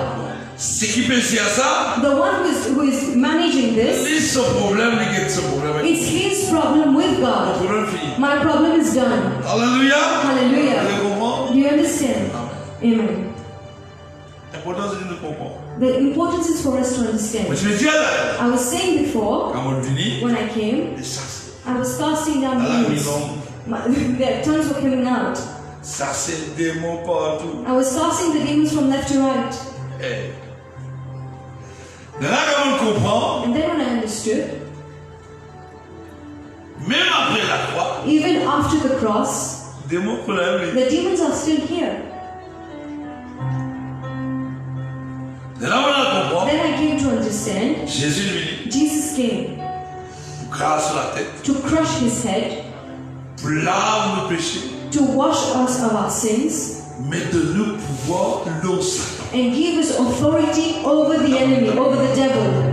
Ce qui peut dire ça, The one who is managing this, c'est son problème, c'est son problème. it's His problem with God. Problème fini. My problem is done. Alléluia. Hallelujah. Vous comprenez? Do you understand? Amen. L'important c'est de nous comprendre. The importance is for us to Mais understand. je me dis là, I was saying before, quand on finit, when I came, et ça, I was casting down à la demons. maison, Their tongues were coming out. ça c'est des démons partout. I was casting the demons from left to right. Eh. De là, quand on comprend, And then when I understood, même après la croix, even after the cross, les démons problèmes. the demons are still here. De là, on comprend, Then I came to understand, Jésus lui dit, Jesus came grâce sur la tête, to crush his head, pour laver nos péchés, to wash us of our sins, mais de nous pouvoir l'eau Satan. and give us authority over the enemy, over the devil.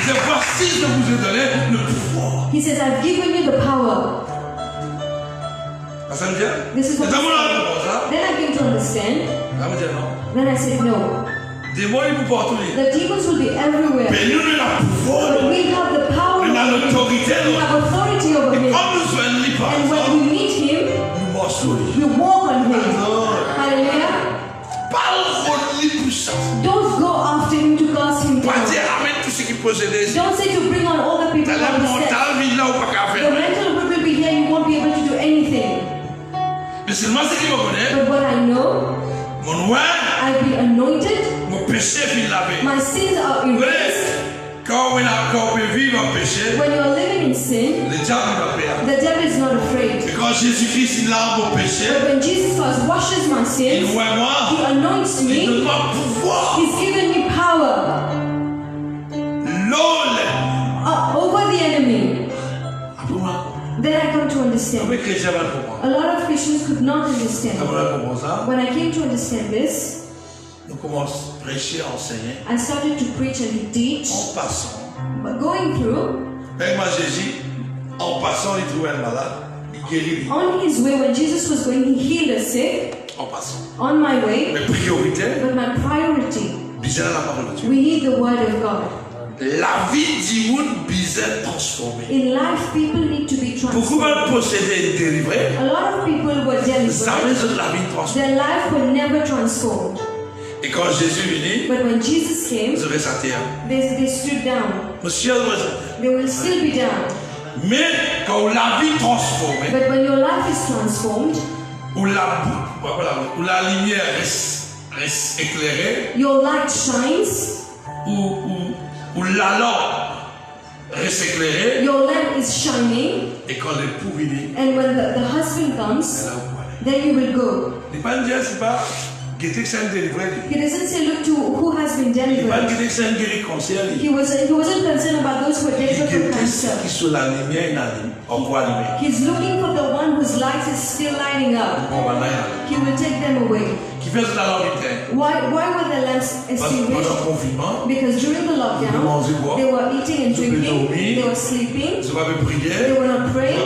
C'est voici que je vous ai donné le pouvoir. He says, I've given you the power. Ça me dit? This is what C'est amour là pour ça. Then I came to understand. Ça me dit non. Then I said, no. Démons, ils peuvent partout. The demons will be everywhere. Mais nous, nous avons le pouvoir. But we have the power. Nous avons l'autorité. We have authority over him. Comme nous sommes libres, And when we meet him, nous marchons. we walk on him. Hallelujah. Parle de puissance. Don't go after him to cast him Pas down. dire amène tout ce qui possédait. Don't say to bring on all the people T'as la on the steps. mentale, vie là ou pas qu'à The faire. mental group will be here, you won't be able to do anything. Mais seulement ce qui me connaît, But what I know, mon noir, I've been anointed, mon péché vit lavé. my sins are erased. Quand on peut vivre en péché, When you're living in sin, le diable va perdre. the devil is not afraid. Et quand Jésus-Christ il lave mon péché, But when Jesus Christ washes my il sins, voit moi, He anoints il me, donne moi pouvoir. He's given me power L'ol. over the enemy. Après moi, Then I come to understand. comment chrétien va comprendre? A lot of Christians could not understand. Comment on comprend ça? When I came to understand this, Nous commençons à prêcher, à enseigner, I started to preach and to teach. en passant. But going through, Avec moi, Jésus, en passant, il trouvait un malade, il guérit. on his way, when Jesus was going, he healed a sick. En passant. On my way, Mais priorité, but my priority, bisait la parole de Dieu. we need the word of God. La vie du monde bisait transformée. In life, people need to be Beaucoup transformed. de posséder et délivrer, A lot of people were ça delivered. reste la vie transformée. Their life were never transformed. Et quand Jésus venait, But when Jesus came, vous aurez sa terre. they stood down. Monsieur, They will still be down. mais quand la vie transformée, But when your life is transformed, où la lumière reste éclairée, your light shines, où la lampe reste éclairée, your lamp is shining, et quand l'époux vient, and when the husband comes, là où aller. then you will go. Il n'est pas dire, c'est pas guetter que c'est un délivré. He doesn't say, look to who has been Il n'est pas delivered. guetter que c'est un guéri cancer. He wasn't concerned about those who were Il delivered from guette cancer. ceux qui sont la lumière inanimée, encore allumée. He's looking for the one whose light is still lighting up. On va là. He will take them away. Qui fait la langue Why were the lamps pendant extinguished? le confinement, Because during the lockdown, they were eating and drinking, they were sleeping, ils n'ont pas they prié, were not praying,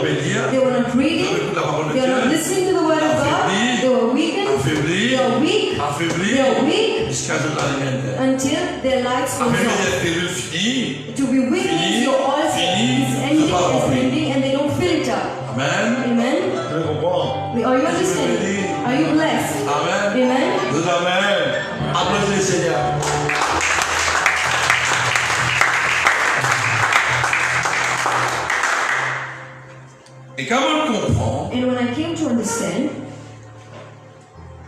they were not reading, la parole de they were not Dieu, listening to the word of God, they were weakened, affaibli, they are weak, affaibli, they are weak jusqu'à ce que la lumière. until their lights goes Affaibli, off. il est fini. To be weak means your oil is ending, is ending, and they don't fill it up. Amen. Amen. Je comprends. Are you understanding? Are you blessed? Amen. Amen. Nous amen. Applaudissez le Seigneur. Et quand on comprend, And when I came to understand,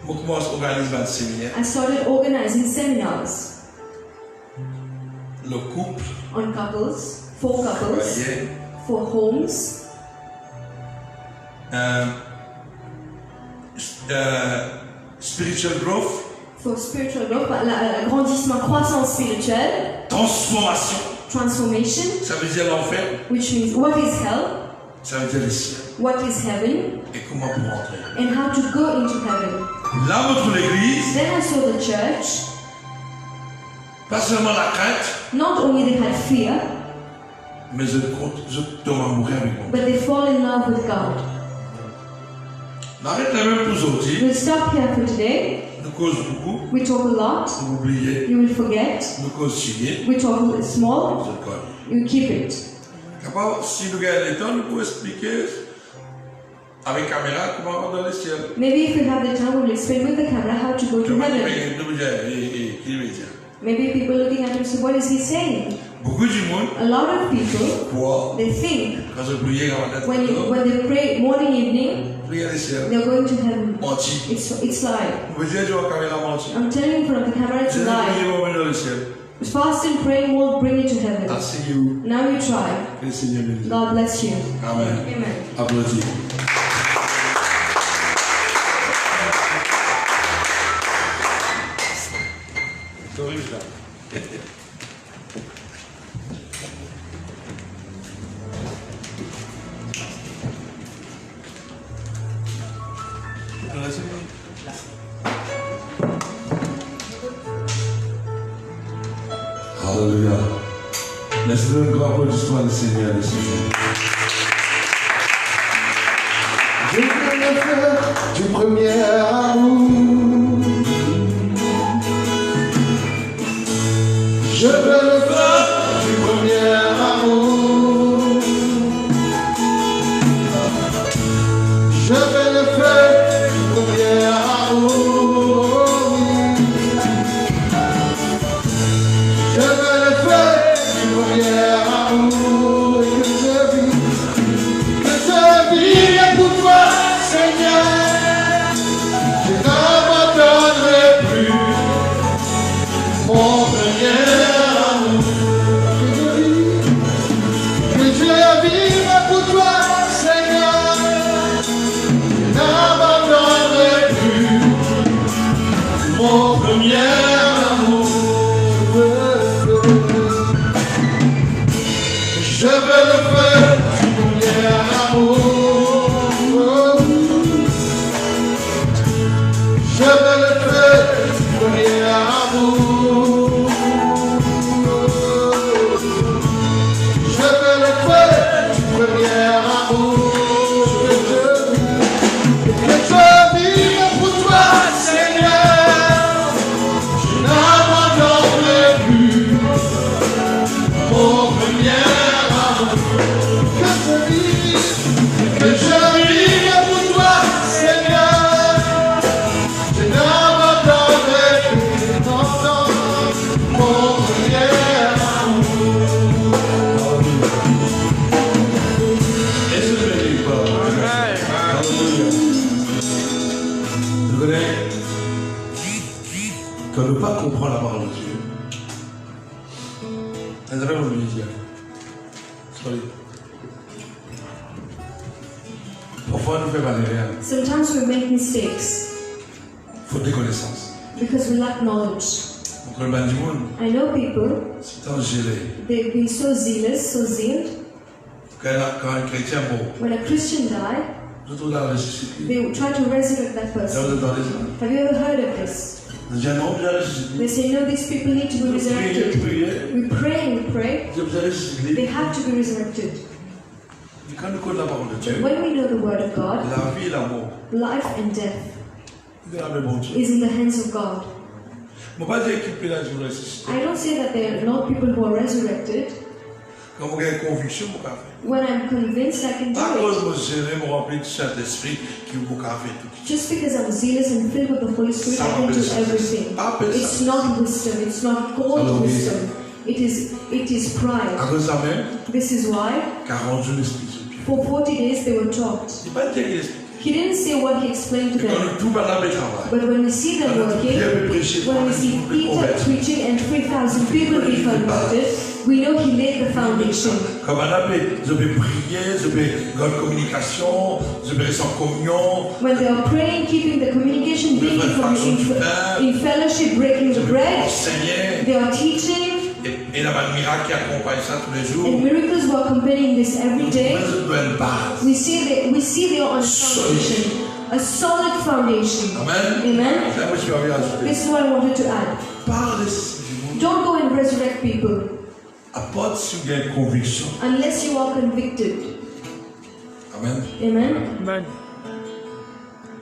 on commence à organiser un séminaire. I started organizing seminars Le couple, on couples, for couples, voyez, for homes, spiritual growth, for spiritual growth, l'agrandissement, croissance spirituelle, transformation, transformation, ça veut dire l'enfer, which means what is hell, ça veut dire le ciel. what is heaven, Et comment pour entrer. and how to go into heaven. Là, votre église, Then I saw the church, Pas seulement la crainte, Not only they had fear, mais je tombe amoureux avec moi. but they fall in love with God. N'arrête même pour aujourd'hui. We'll stop here for today. Nous cause beaucoup. We talk a lot. Vous oubliez. You will forget. Nous cause chier. We talk small. Je connais. You keep it. Capable, si nous gagnons le temps, nous pouvons expliquer avec caméra comment on va dans le ciel. Maybe if we have the time, we'll explain with the camera how to go to heaven. Maybe people looking at him say, what is he saying? Beaucoup du monde, A lot of people, pour they think quand je priais avant d'être when they pray morning, evening, prier le ciel, they're going to heaven. menti. It's lie. Vous pouvez dire à caméra menti. I'm telling you from the camera, it's Je a vais lie. prier avant dans le ciel. Fasting, praying won't bring you to heaven. Asseyez-vous. Now you try. Que le Seigneur bénisse. God bless you. Amen. Amen. Applaudis. Alléluia. Laissez-nous un grand applaudissement du Seigneur de ce jour. Je veux le faire du premier amour. Je veux le faire du premier amour. Je veux le faire du premier amour. Je veux le faire du premier amour. Et que je vis pour toi, Seigneur. Je n'abandonnerai plus mon premier amour. Que je vive pour toi, Seigneur. Je n'abandonnerai plus mon premier amour. Je veux le faire du premier amour. Je veux le faire du premier amour. Je veux le faire du premier amour. Que je vive pour toi, Seigneur. Je n'abandonnerai plus mon premier amour. Que je vive pour toi, Seigneur. Je n'abandonnerai plus, non, non, mon premier amour. Et ce que je dis pas. Alléluia. Vous connaissez qu'on ne peut pas comprendre la parole de Dieu. Elle devrait oublier Dieu. Sorry. Parfois, nous faisons pas l'erreur. Sometimes we make mistakes Faute de connaissance. because we lack knowledge. Donc, le ban du monde, I know people, c'est un gelé. they be so zealous, so zealed. Quand un chrétien mort, When a Christian die, nous trouvons la ressuscité. they try to resurrect that Vous person. entendez ça? Have you ever heard of this? Nous disons non, vous avez ressuscité. They say, no, these people need to be resurrected. We pray and we pray. Vous avez ressuscité. They have to be resurrected. Et quand nous connaissons la parole de Dieu, When we know the word of God, la vie et la mort, life and death c'est la même bon Dieu. is in the hands of God. Je ne vais pas dire qu'il peut la jour ressuscité. I don't say that there are not people who are resurrected. Quand vous avez une conviction, vous pouvez faire. When I'm convinced, I can do Pas cause it. de gérer, me remplir du Saint-Esprit, qui vous pouvez faire tout. Just because I'm zealous and filled with the Holy Spirit, I can do everything. It's not wisdom. It's not called wisdom. It is À pride. cause de ça même, This is why 40 jours l'Esprit sur pied. for 40 days they were taught. C'est pas Dieu qui l'explique. He didn't say what he explained to Quand them. nous tout pendant le travail, But when we see them working, when we see Peter preaching and 3,000 people be converted, we know he laid the foundation. comme on appelle, je vais prier, je vais avoir une communication, je vais rester en communion, When they are praying, keeping the communication, being in fellowship, breaking the je vais bread, enseigner, they are teaching, et il y a un miracle qui accompagne ça tous les jours. and miracles were accompanying this every day. Je dois une base. We see they are on a foundation, a solid foundation. Amen. Amen. C'est moi qui vais ajouter. This is what I wanted to add. Parle du monde. Don't go and resurrect people À part si vous avez une conviction. unless you are convicted. Amen. Amen. Amen.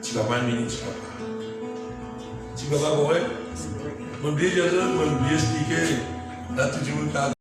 Tu vas pas venir, tu vas pas. Tu vas pas voir. Mon bien, je vais expliquer. Là, tout le monde